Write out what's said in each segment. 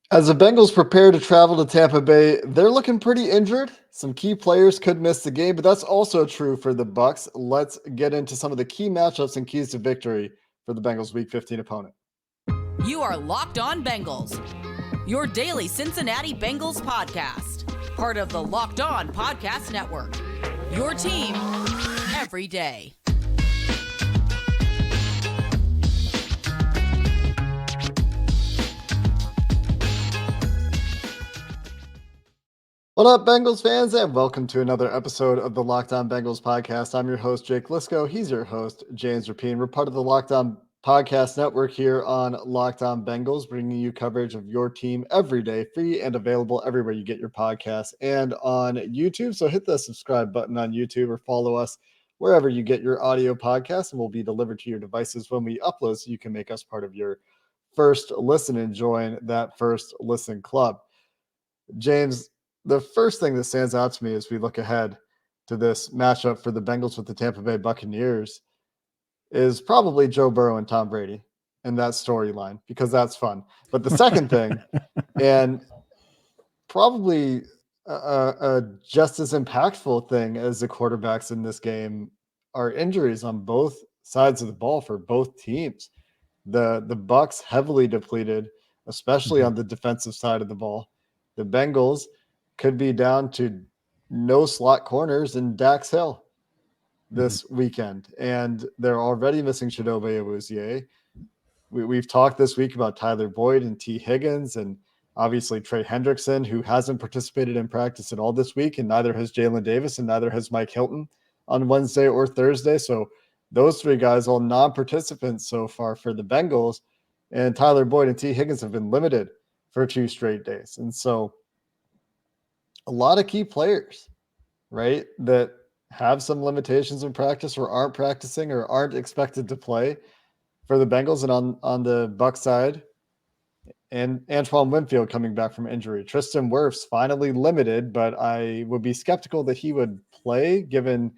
As the Bengals prepare to travel to Tampa Bay, they're looking pretty injured. Some key players could miss the game, but that's also true for the Bucs. Let's get into some of the key matchups and keys to victory for the Bengals Week 15 opponent. You are Locked On Bengals, your daily Cincinnati Bengals podcast, part of the Locked On Podcast Network. Your team every day. What up, Bengals fans, and welcome to another episode of the Locked On Bengals podcast. I'm your host, Jake Liscow. He's your host, James Rapien. We're part of the Locked On Podcast Network here on Locked On Bengals, bringing you coverage of your team every day, free and available everywhere you get your podcasts and on YouTube. So hit the subscribe button on YouTube or follow us wherever you get your audio podcasts, and we'll be delivered to your devices when we upload, so you can make us part of your first listen and join that first listen club. James, the first thing that stands out to me as we look ahead to this matchup for the Bengals with the Tampa Bay Buccaneers is probably Joe Burrow and Tom Brady and that storyline, because that's fun. But the second thing, and probably a just as impactful thing as the quarterbacks in this game, are injuries on both sides of the ball for both teams. The Bucs heavily depleted, especially on the defensive side of the ball. The Bengals could be down to no slot corners in Dax Hill this weekend, and they're already missing Chidobe Awuzie. We've talked this week about Tyler Boyd and T. Higgins, and obviously Trey Hendrickson, who hasn't participated in practice at all this week, and neither has Jalen Davis, and neither has Mike Hilton on Wednesday or Thursday. So those three guys, all non-participants so far for the Bengals, and Tyler Boyd and T. Higgins have been limited for 2 straight days. And so a lot of key players, right, that have some limitations in practice or aren't practicing or aren't expected to play for the Bengals. And on the Bucs side, and Antoine Winfield coming back from injury. Tristan Wirfs finally limited, but I would be skeptical that he would play given,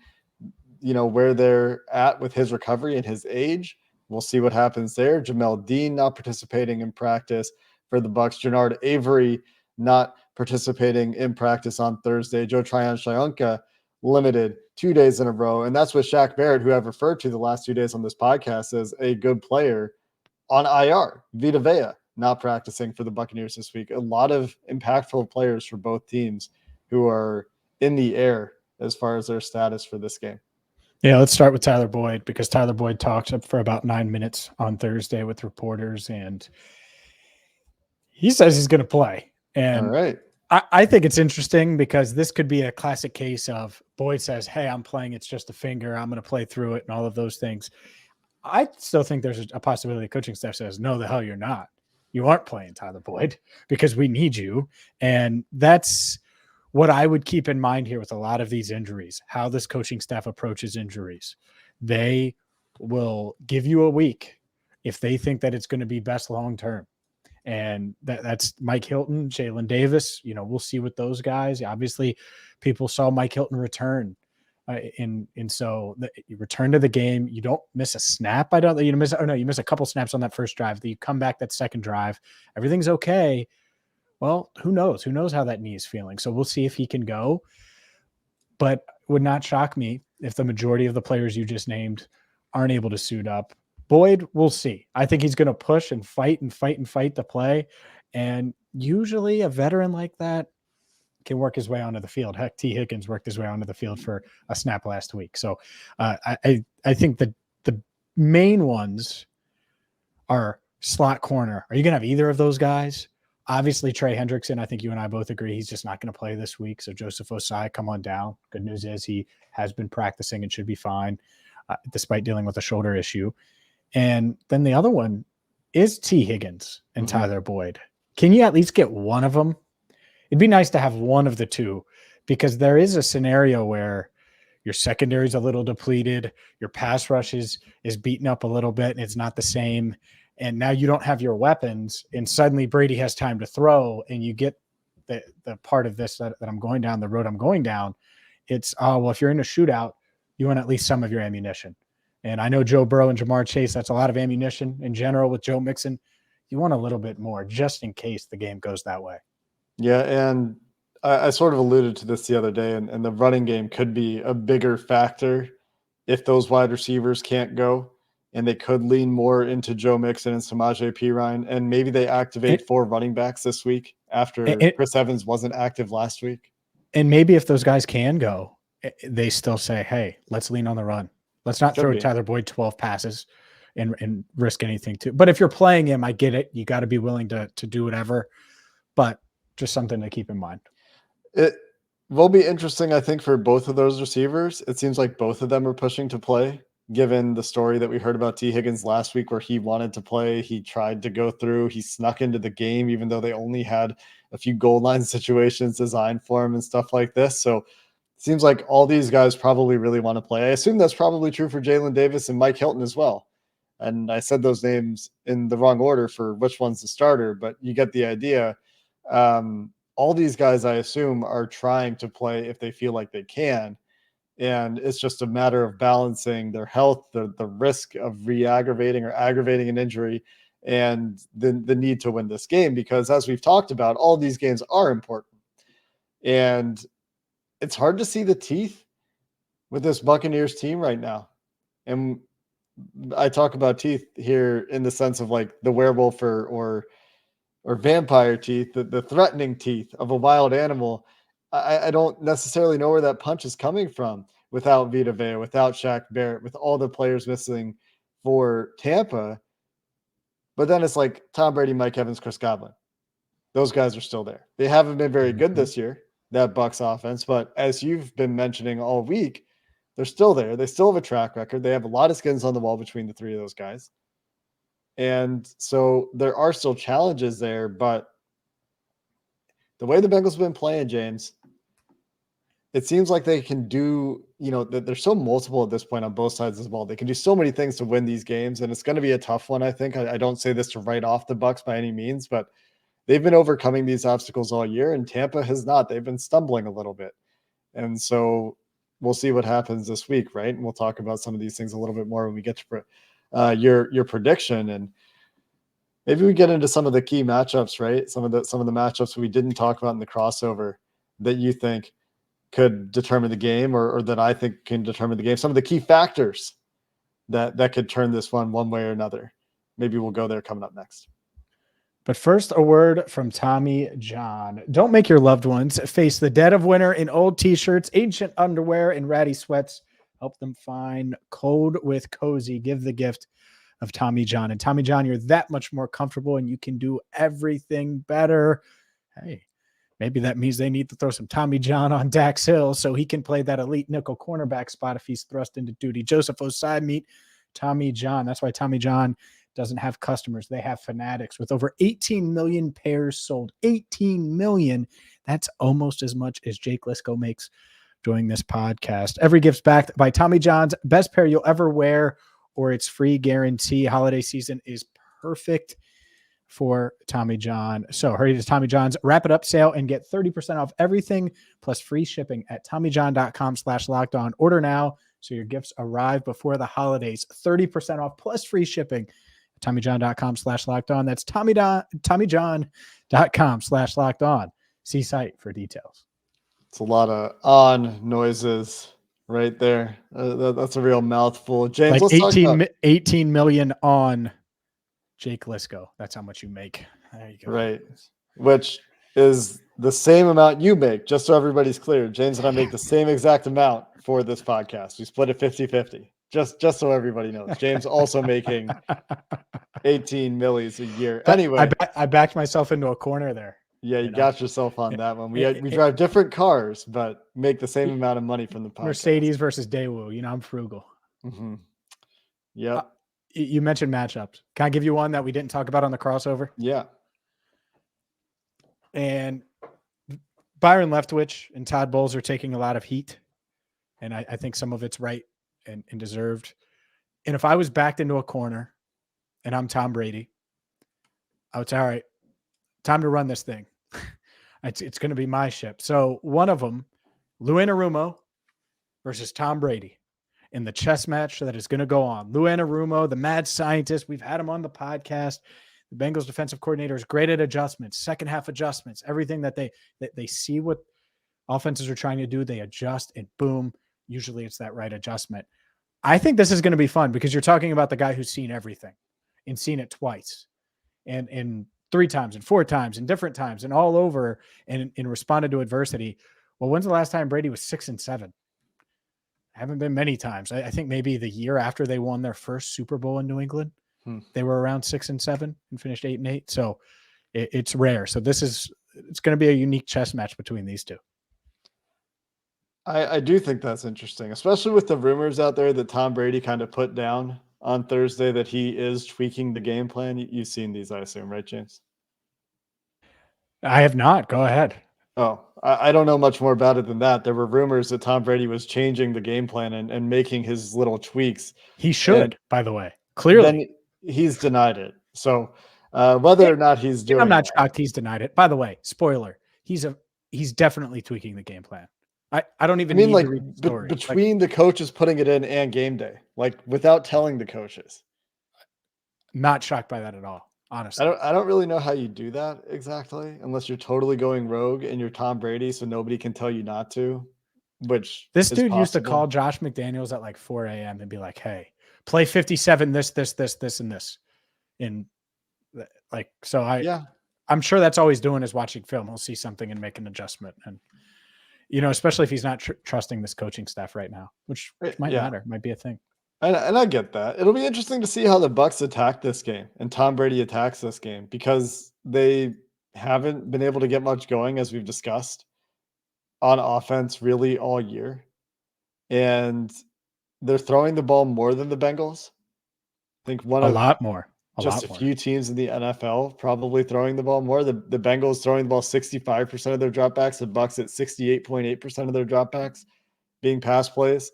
where they're at with his recovery and his age. We'll see what happens there. Jamel Dean not participating in practice for the Bucs. Jernard Avery not participating in practice on Thursday. Joe Tryon-Shoyinka limited 2 days in a row. And that's with Shaq Barrett, who I've referred to the last 2 days on this podcast as a good player, on IR. Vita Vea not practicing for the Buccaneers this week. A lot of impactful players for both teams who are in the air as far as their status for this game. Yeah, let's start with Tyler Boyd, because Tyler Boyd talked for about 9 minutes on Thursday with reporters, and he says he's going to play. And all right. I think it's interesting because this could be a classic case of Boyd says, hey, I'm playing. It's just a finger. I'm going to play through it and all of those things. I still think there's a possibility the coaching staff says, no, the hell you're not. You aren't playing, Tyler Boyd, because we need you. And that's what I would keep in mind here with a lot of these injuries, how this coaching staff approaches injuries. They will give you a week if they think that it's going to be best long-term. And that's Mike Hilton, Jalen Davis. We'll see with those guys. Obviously, people saw Mike Hilton return. So you return to the game. You don't miss a snap. You miss a couple snaps on that first drive. You come back that second drive. Everything's okay. Well, who knows? Who knows how that knee is feeling? So we'll see if he can go. But would not shock me if the majority of the players you just named aren't able to suit up. Boyd, we'll see. I think he's going to push and fight to play. And usually a veteran like that can work his way onto the field. Heck, T. Higgins worked his way onto the field for a snap last week. So I think that the main ones are slot corner. Are you going to have either of those guys? Obviously, Trey Hendrickson, I think you and I both agree he's just not going to play this week. So Joseph Osai, come on down. Good news is he has been practicing and should be fine despite dealing with a shoulder issue. And then the other one is T. Higgins and Tyler Boyd. Can you at least get one of them? It'd be nice to have one of the two, because there is a scenario where your secondary is a little depleted, your pass rush is beaten up a little bit, and it's not the same. And now you don't have your weapons, and suddenly Brady has time to throw, and you get the part of this that I'm going down, the road I'm going down. It's, if you're in a shootout, you want at least some of your ammunition. And I know Joe Burrow and Jamar Chase, that's a lot of ammunition in general with Joe Mixon. You want a little bit more just in case the game goes that way. Yeah, and I sort of alluded to this the other day, and the running game could be a bigger factor if those wide receivers can't go, and they could lean more into Joe Mixon and Samaje Perine, and maybe they activate 4 running backs this week after Chris Evans wasn't active last week. And maybe if those guys can go, they still say, hey, let's lean on the run. Let's not throw Tyler Boyd 12 passes and risk anything too. But if you're playing him, I get it. You got to be willing to do whatever, but just something to keep in mind. It will be interesting, I think, for both of those receivers. It seems like both of them are pushing to play, given the story that we heard about T. Higgins last week, where he wanted to play. He tried to go through. He snuck into the game, even though they only had a few goal line situations designed for him and stuff like this. So it seems like all these guys probably really want to play. I assume that's probably true for Jalen Davis and Mike Hilton as well. And I said those names in the wrong order for which one's the starter, but you get the idea. All these guys, I assume, are trying to play if they feel like they can. And it's just a matter of balancing their health, the risk of re-aggravating or aggravating an injury, and the need to win this game. Because as we've talked about, all these games are important. And it's hard to see the teeth with this Buccaneers team right now. And I talk about teeth here in the sense of like the werewolf or vampire teeth, the threatening teeth of a wild animal. I don't necessarily know where that punch is coming from without Vita Vea, without Shaq Barrett, with all the players missing for Tampa. But then it's like Tom Brady, Mike Evans, Chris Godwin. Those guys are still there. They haven't been very good this year, that Bucs offense. But as you've been mentioning all week, they're still there. They still have a track record. They have a lot of skins on the wall between the 3 of those guys. And so there are still challenges there, but the way the Bengals have been playing, James, it seems like they can do, they're so multiple at this point on both sides of the ball. They can do so many things to win these games, and it's going to be a tough one, I think. I don't say this to write off the Bucs by any means, but they've been overcoming these obstacles all year, and Tampa has not. They've been stumbling a little bit. And so we'll see what happens this week, right? And we'll talk about some of these things a little bit more when we get to your prediction, and maybe we get into some of the key matchups, right? Some of the matchups we didn't talk about in the crossover that you think could determine the game, or that I think can determine the game. Some of the key factors that could turn this one way or another. Maybe we'll go there coming up next. But first, a word from Tommy John. Don't make your loved ones face the dead of winter in old T-shirts, ancient underwear, and ratty sweats. Help them find Cold with Cozy. Give the gift of Tommy John. And Tommy John, you're that much more comfortable and you can do everything better. Hey, maybe that means they need to throw some Tommy John on Dax Hill so he can play that elite nickel cornerback spot if he's thrust into duty. Joseph Osai meet Tommy John. That's why Tommy John doesn't have customers. They have fanatics with over 18 million pairs sold. 18 million. That's almost as much as Jake Liscow makes doing this podcast. Every gift's backed by Tommy John's best pair you'll ever wear, or its free guarantee. Holiday season is perfect for Tommy John. So hurry to Tommy John's Wrap It Up sale and get 30% off everything plus free shipping at TommyJohn.com/lockedon. Order now so your gifts arrive before the holidays. 30% off plus free shipping at TommyJohn.com/lockedon. That's TommyJohn.com/lockedon. See site for details. It's a lot of on noises right there. That's a real mouthful. James, like let's 18 million on Jake Liscow. That's how much you make. There you go. Right. Which is the same amount you make, just so everybody's clear. James and I make the same exact amount for this podcast. We split it 50-50. Just so everybody knows. James also making 18 millies a year. Anyway. I backed myself into a corner there. Yeah, you got yourself on that one. We drive different cars, but make the same amount of money from the podcast. Mercedes versus Daewoo. I'm frugal. Mm-hmm. Yeah. You mentioned matchups. Can I give you one that we didn't talk about on the crossover? Yeah. And Byron Leftwich and Todd Bowles are taking a lot of heat. And I think some of it's right and deserved. And if I was backed into a corner and I'm Tom Brady, I would say, all right, time to run this thing. It's going to be my ship. So one of them, Lou Anarumo versus Tom Brady in the chess match that is going to go on. Lou Anarumo, the mad scientist. We've had him on the podcast. The Bengals defensive coordinator is great at adjustments, second half adjustments, everything that they see what offenses are trying to do, they adjust and boom, usually it's that right adjustment. I think this is going to be fun because you're talking about the guy who's seen everything and seen it twice and 3 times and 4 times and different times and all over and responded to adversity. Well, when's the last time Brady was 6-7? Haven't been many times. I think maybe the year after they won their first Super Bowl in New England, they were around 6-7 and finished 8-8. So it's rare. So it's going to be a unique chess match between these two. I do think that's interesting, especially with the rumors out there that Tom Brady kind of put down on Thursday that he is tweaking the game plan. You've seen these, I assume, right, James? I have not. Go ahead. Oh, I don't know much more about it than that. There were rumors that Tom Brady was changing the game plan and making his little tweaks. He should, by the way. Clearly. Then he's denied it. So whether or not he's doing I'm not shocked he's denied it. By the way, spoiler, he's definitely tweaking the game plan. I don't even need to read the story. Between the coaches putting it in and game day, like without telling the coaches. Not shocked by that at all, honestly. I don't really know how you do that exactly, unless you're totally going rogue and you're Tom Brady, so nobody can tell you not to. Which this dude used to call Josh McDaniels at like 4 a.m. and be like, "Hey, play 57, this, and this," and like so. I'm sure that's all he's doing is watching film. He'll see something and make an adjustment, and especially if he's not trusting this coaching staff right now, which might matter, might be a thing. And I get that. It'll be interesting to see how the Bucs attack this game and Tom Brady attacks this game because they haven't been able to get much going, as we've discussed, on offense really all year. And they're throwing the ball more than the Bengals. I think a lot more. A few teams in the NFL probably throwing the ball more. The Bengals throwing the ball 65% of their dropbacks, the Bucs at 68.8% of their dropbacks being pass plays.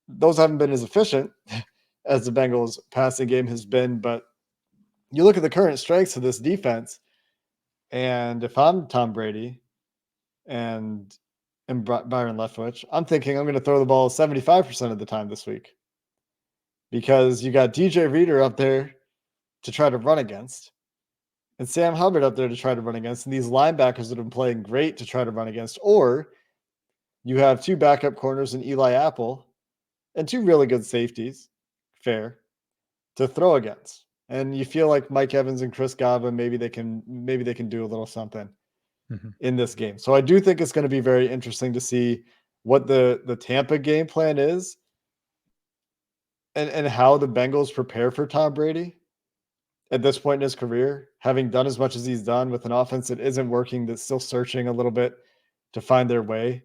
Those haven't been as efficient as the Bengals passing game has been, but you look at the current strengths of this defense, and if I'm Tom Brady and Byron Leftwich, I'm thinking I'm going to throw the ball 75% of the time this week because you got DJ Reader up there to try to run against and Sam Hubbard up there to try to run against, and these linebackers that have been playing great to try to run against, or you have 2 backup corners in Eli Apple and 2 really good safeties, fair, to throw against. And you feel like Mike Evans and Chris Godwin, maybe they can do a little something in this game. So I do think it's going to be very interesting to see what the Tampa game plan is and how the Bengals prepare for Tom Brady at this point in his career, having done as much as he's done with an offense that isn't working, that's still searching a little bit to find their way.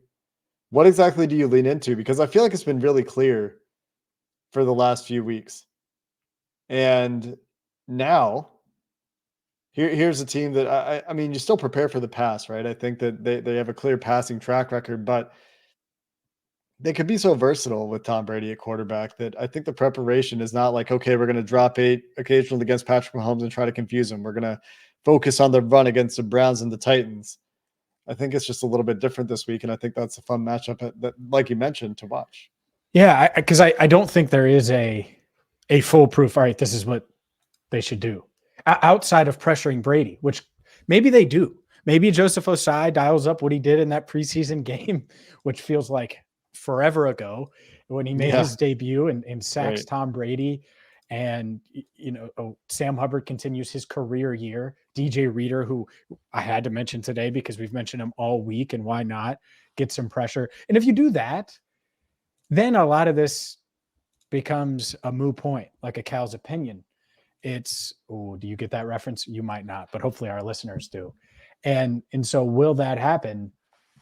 What exactly do you lean into? Because I feel like it's been really clear for the last few weeks. And now, here's a team that, I mean, you still prepare for the pass, right? I think that they have a clear passing track record, but they could be so versatile with Tom Brady at quarterback that I think the preparation is not like, okay, we're going to drop 8 occasionally against Patrick Mahomes and try to confuse him. We're going to focus on the run against the Browns and the Titans. I think it's just a little bit different this week, and I think that's a fun matchup that, like you mentioned, to watch. Yeah, because I don't think there is a foolproof, all right, this is what they should do. Outside of pressuring Brady, which maybe they do. Maybe Joseph Osai dials up what he did in that preseason game, which feels like forever ago when he made his debut and sacks Tom Brady. And, Sam Hubbard continues his career year. DJ Reader, who I had to mention today because we've mentioned him all week, and why not get some pressure. And if you do that, then a lot of this becomes a moot point, like a cow's opinion. It's, do you get that reference? You might not, but hopefully our listeners do. And so will that happen?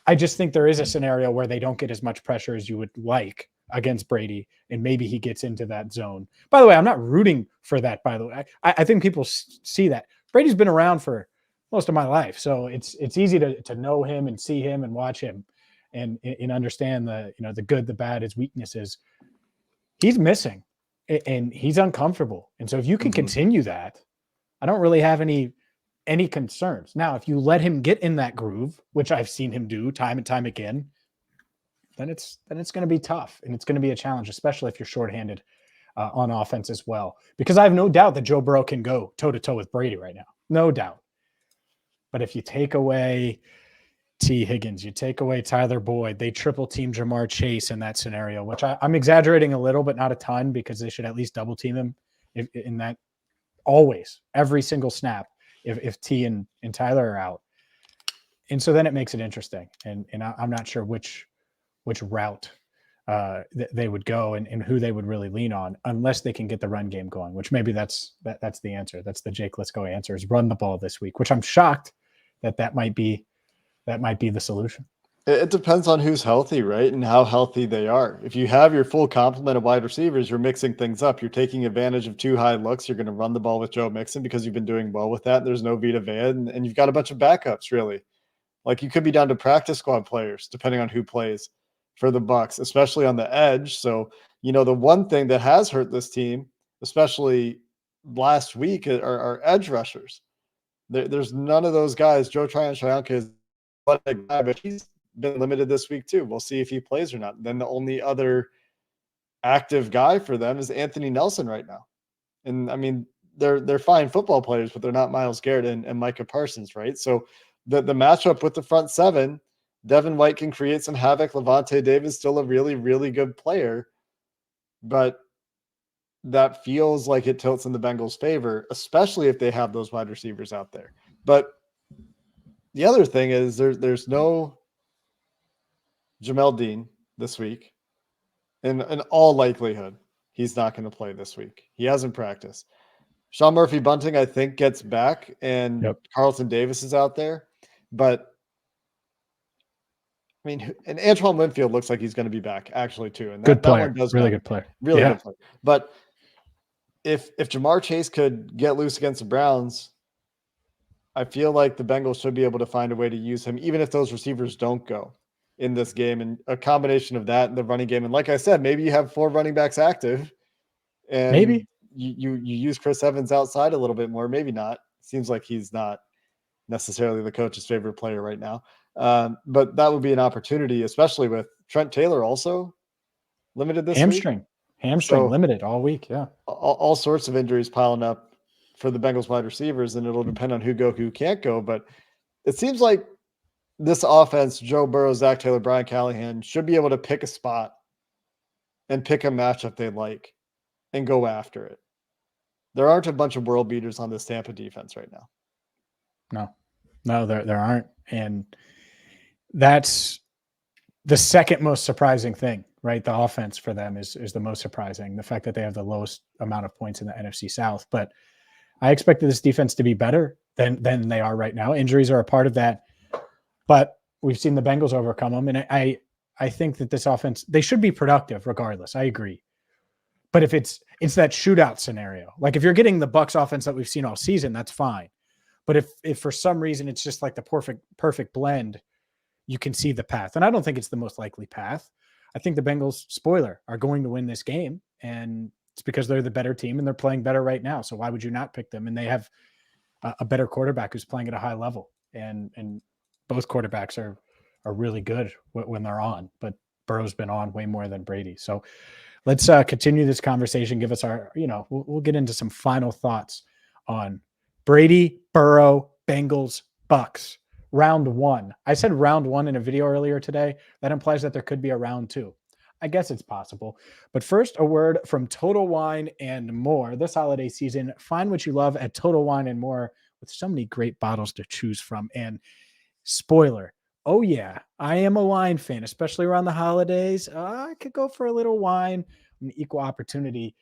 I just think there is a scenario where they don't get as much pressure as you would like against Brady, and maybe he gets into that zone. By the way, I'm not rooting for that, by the way. I think people see that. Brady's been around for most of my life, so it's easy to know him and see him and watch him and understand the good, the bad, his weaknesses. He's missing, and he's uncomfortable. And so if you can continue that, I don't really have any concerns. Now, if you let him get in that groove, which I've seen him do time and time again, then it's going to be tough, and it's going to be a challenge, especially if you're shorthanded on offense as well. Because I have no doubt that Joe Burrow can go toe-to-toe with Brady right now. No doubt. But if you take away T. Higgins, you take away Tyler Boyd, they triple team Jamar Chase in that scenario, which I'm exaggerating a little, but not a ton, because they should at least double team him in that always, every single snap, if T and Tyler are out. And so then it makes it interesting. And I'm not sure which route they would go and who they would really lean on, unless they can get the run game going, which maybe that's the answer. That's the Jake Liscow answer, is run the ball this week, which I'm shocked that might be the solution. It depends on who's healthy, right? And how healthy they are. If you have your full complement of wide receivers, you're mixing things up. You're taking advantage of two high looks. You're going to run the ball with Joe Mixon because you've been doing well with that. There's no Vita Vea, and you've got a bunch of backups, really. Like, you could be down to practice squad players, depending on who plays for the Bucs, especially on the edge. So, the one thing that has hurt this team, especially last week, are edge rushers. There's none of those guys. Joe Tryon-Shoyinka is a guy, but he's been limited this week too. We'll see if he plays or not. Then the only other active guy for them is Anthony Nelson right now. And I mean, they're fine football players, but they're not Myles Garrett and Micah Parsons, right? So the matchup with the front seven, Devin White can create some havoc. Levante Davis still a really, really good player, but that feels like it tilts in the Bengals' favor, especially if they have those wide receivers out there. But the other thing is there's no Jamel Dean this week. In all likelihood, he's not going to play this week. He hasn't practiced. Sean Murphy-Bunting, I think, gets back, and Carlton Davis is out there. But, I mean, and Antoine Winfield looks like he's going to be back, actually, too. And good player. That one does really matter. Good player. Really good player. But if Jamar Chase could get loose against the Browns, I feel like the Bengals should be able to find a way to use him, even if those receivers don't go in this game. And a combination of that and the running game. And like I said, maybe you have 4 running backs active, and maybe you use Chris Evans outside a little bit more. Maybe not. Seems like he's not necessarily the coach's favorite player right now. But that would be an opportunity, especially with Trent Taylor also limited this week. Hamstring limited all week. Yeah. All sorts of injuries piling up for the Bengals wide receivers, and it'll depend on who can't go. But it seems like this offense, Joe Burrow, Zach Taylor, Brian Callahan, should be able to pick a spot and pick a matchup they like and go after it. There aren't a bunch of world beaters on this Tampa defense right now. No, there aren't. And that's the second most surprising thing, right? The offense for them is the most surprising. The fact that they have the lowest amount of points in the NFC South. But I expected this defense to be better than they are right now. Injuries are a part of that. But we've seen the Bengals overcome them. And I think that this offense, they should be productive regardless. I agree. But if it's that shootout scenario, like if you're getting the Bucs offense that we've seen all season, that's fine. But if for some reason it's just like the perfect blend, you can see the path. And I don't think it's the most likely path. I think the Bengals, spoiler, are going to win this game. And it's because they're the better team and they're playing better right now. So why would you not pick them? And they have a better quarterback who's playing at a high level. And both quarterbacks are really good when they're on. But Burrow's been on way more than Brady. So let's continue this conversation. Give us our, we'll get into some final thoughts on Brady, Burrow, Bengals, Bucs. Round 1. I said round 1 in a video earlier today. That implies that there could be a round 2. I guess it's possible. But first, a word from Total Wine and More. This holiday season, find what you love at Total Wine and More with so many great bottles to choose from. And spoiler, oh yeah, I am a wine fan, especially around the holidays. I could go for a little wine. I'm an equal opportunity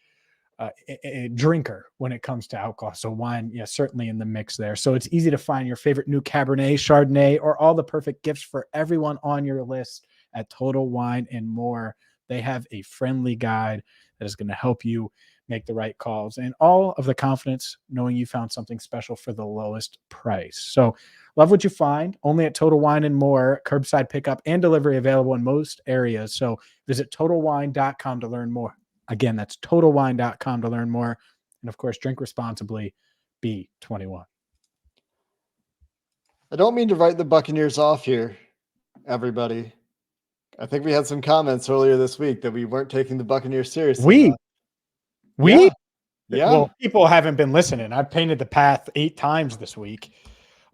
a drinker when it comes to alcohol. So wine, yeah, certainly in the mix there. So it's easy to find your favorite new Cabernet, Chardonnay, or all the perfect gifts for everyone on your list at Total Wine and More. They have a friendly guide that is going to help you make the right calls and all of the confidence knowing you found something special for the lowest price. So love what you find only at Total Wine and More. Curbside pickup and delivery available in most areas. So visit TotalWine.com to learn more. Again, that's TotalWine.com to learn more. And of course, drink responsibly. Be 21. I don't mean to write the Buccaneers off here, everybody. I think we had some comments earlier this week that we weren't taking the Buccaneers seriously. We Yeah. Well, people haven't been listening. I've painted the path 8 times this week.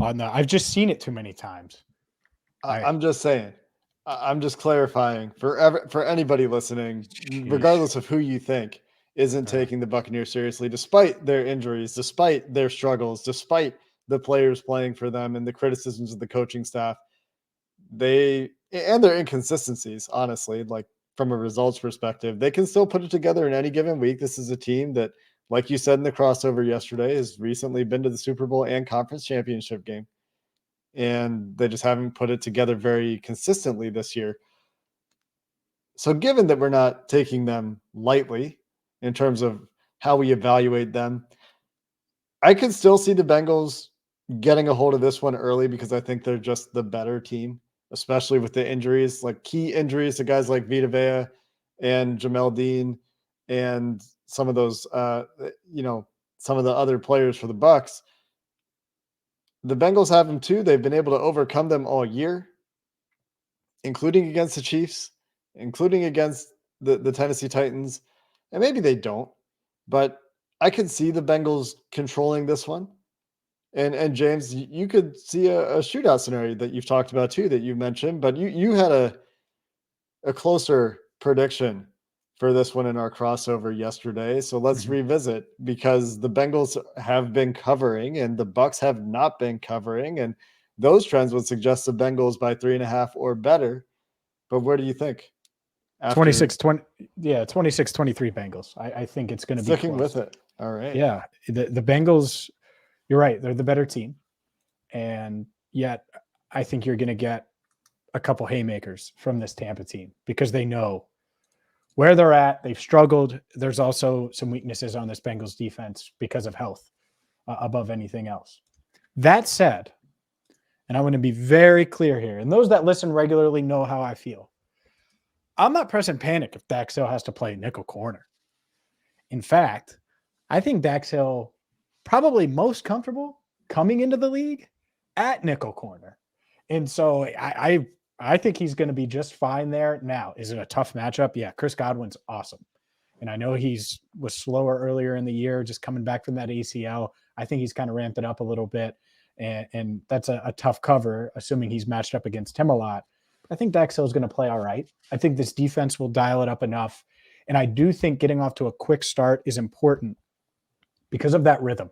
I've just seen it too many times. I'm just saying. I'm just clarifying for anybody listening, regardless of who you think isn't taking the Buccaneers seriously, despite their injuries, despite their struggles, despite the players playing for them and the criticisms of the coaching staff. Their inconsistencies, honestly, like from a results perspective, they can still put it together in any given week. This is a team that, like you said in the crossover yesterday, has recently been to the Super Bowl and conference championship game. And they just haven't put it together very consistently this year. So given that we're not taking them lightly in terms of how we evaluate them, I can still see the Bengals getting a hold of this one early because I think they're just the better team, especially with the injuries, like key injuries to guys like Vita Vea and Jamel Dean and some of those, some of the other players for the Bucs. The Bengals have them too. They've been able to overcome them all year, including against the Chiefs, including against the Tennessee Titans. And maybe they don't, but I could see the Bengals controlling this one. And James, you could see a shootout scenario that you've talked about too, that you mentioned, but you had a closer prediction for this one in our crossover yesterday. So let's revisit, because the Bengals have been covering and the Bucs have not been covering. And those trends would suggest the Bengals by 3.5 or better. But where do you think? 26-23 Bengals. I think it's going to be sticking close. with it. All right. Yeah. The Bengals, you're right. They're the better team. And yet I think you're going to get a couple haymakers from this Tampa team because they know where they're at. They've struggled. There's also some weaknesses on this Bengals defense because of health above anything else. That said, and I want to be very clear here, and those that listen regularly know how I feel. I'm not pressing panic if Dax Hill has to play nickel corner. In fact, I think Dax Hill probably most comfortable coming into the league at nickel corner. And so I think he's going to be just fine there. Now, is it a tough matchup? Yeah, Chris Godwin's awesome. And I know was slower earlier in the year, just coming back from that ACL. I think he's kind of ramped it up a little bit. And that's a tough cover, assuming he's matched up against him a lot. I think Dax Hill is going to play all right. I think this defense will dial it up enough. And I do think getting off to a quick start is important because of that rhythm.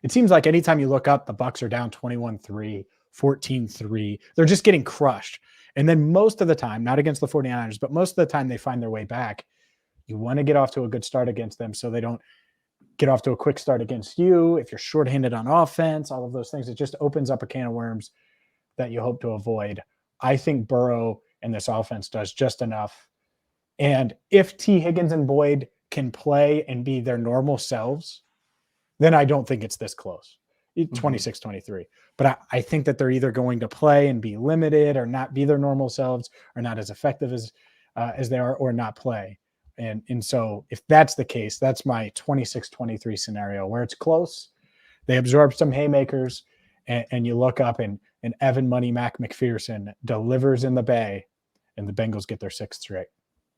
It seems like anytime you look up, the Bucs are down 21-3, 14-3. They're just getting crushed. And then most of the time, not against the 49ers, but most of the time they find their way back. You want to get off to a good start against them so they don't get off to a quick start against you. If you're shorthanded on offense, all of those things, it just opens up a can of worms that you hope to avoid. I think Burrow and this offense does just enough. And if T. Higgins and Boyd can play and be their normal selves, then I don't think it's this close. 26-23. But I think that they're either going to play and be limited or not be their normal selves or not as effective as they are, or not play. And so if that's the case, that's my 26-23 scenario where it's close. They absorb some haymakers and you look up and Evan Money Mac McPherson delivers in the Bay and the Bengals get their 6th straight.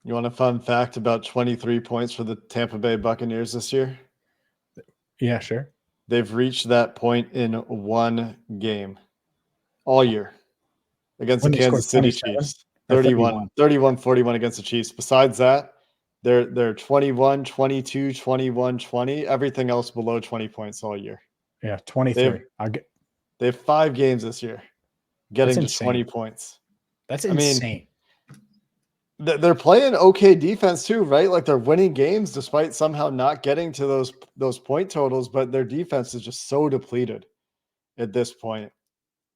You want a fun fact about 23 points for the Tampa Bay Buccaneers this year? Yeah, sure. They've reached that point in one game all year against the Kansas City Chiefs. 31-41 against the Chiefs. Besides that, they're 21, 22, 21, 20. Everything else below 20 points all year. Yeah, 23. They have 5 games this year getting to 20 points. That's insane. They're playing okay defense too, right? Like they're winning games despite somehow not getting to those point totals, but their defense is just so depleted at this point.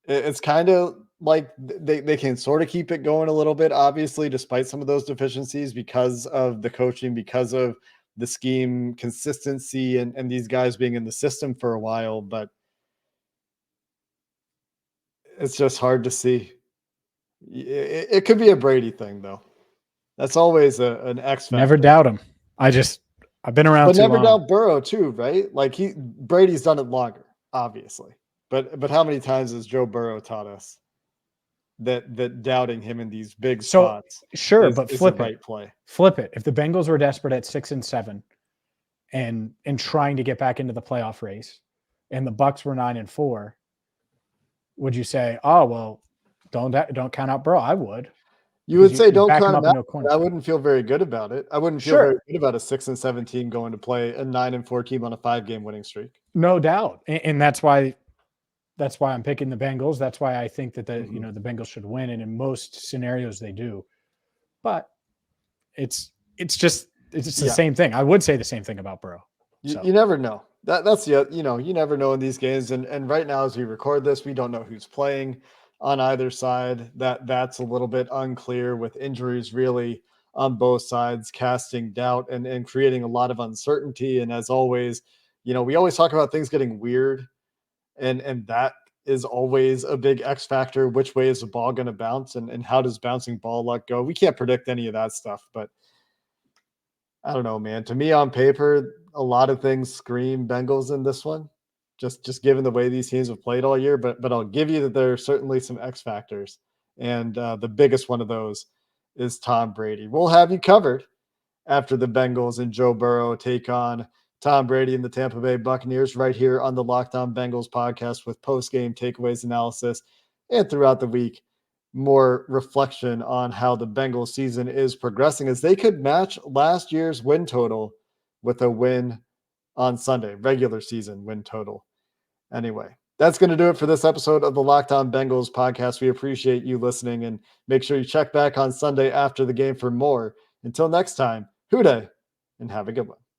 It's kind of like they can sort of keep it going a little bit, obviously, despite some of those deficiencies because of the coaching, because of the scheme consistency and these guys being in the system for a while, but it's just hard to see. It could be a Brady thing though. That's always an X factor. Never doubt him. I've been around but too never long. doubt Burrow too, right? Like Brady's done it longer, obviously. But how many times has Joe Burrow taught us that doubting him in these big spots? Sure, but flip the right it. play. Flip it. If the Bengals were desperate at 6-7, and trying to get back into the playoff race, and the Bucs were 9-4, would you say, oh, well, don't count out Burrow? I would. You would Because say you don't back count him him up in out. no corner. I wouldn't feel very good about it. I wouldn't feel very Sure. good about a 6-17 going to play a 9-4 team on a 5-game winning streak. No doubt. And that's why I'm picking the Bengals. That's why I think that the the Bengals should win. And in most scenarios they do. But it's the same thing. I would say the same thing about Burrow. You never know. That's the you never know in these games. And right now as we record this, we don't know who's playing on either side. That's a little bit unclear, with injuries really on both sides, casting doubt and creating a lot of uncertainty. And as always, we always talk about things getting weird, and that is always a big X factor. Which way is the ball going to bounce, and how does bouncing ball luck go? We can't predict any of that stuff, but I don't know, man. To me, on paper, a lot of things scream Bengals in this one, just given the way these teams have played all year. But I'll give you that there are certainly some X factors, and the biggest one of those is Tom Brady. We'll have you covered after the Bengals and Joe Burrow take on Tom Brady and the Tampa Bay Buccaneers right here on the Locked On Bengals podcast, with post-game takeaways, analysis, and throughout the week, more reflection on how the Bengals season is progressing, as they could match last year's win total with a win on Sunday, regular season win total. Anyway, that's going to do it for this episode of the Locked On Bengals podcast. We appreciate you listening, and make sure you check back on Sunday after the game for more. Until next time, Hoo day, and have a good one.